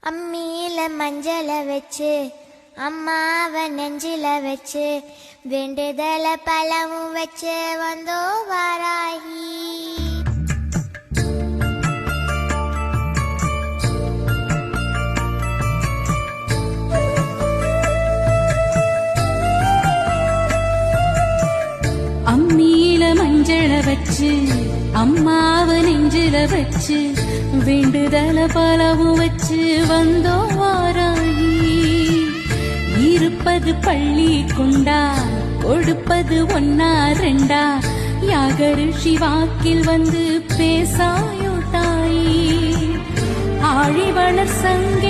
அம்மியில மஞ்சள வச்சு அம்மாவ நெஞ்சில வச்சு வேண்டுதல பழமும் வச்சு வந்தோ வாராகி. அம்மியில மஞ்சள வச்சு அம்மாவ நெஞ்சில வச்சு வேண்டுதல பலவும் வச்சு வந்தோ வாராகி. இருப்பது பள்ளி கொண்டா கொடுப்பது ஒன்னா ரெண்டா யாகரிஷி வாக்கில் வந்து பேசாயோ தாயி. ஆழிவளர் சங்கே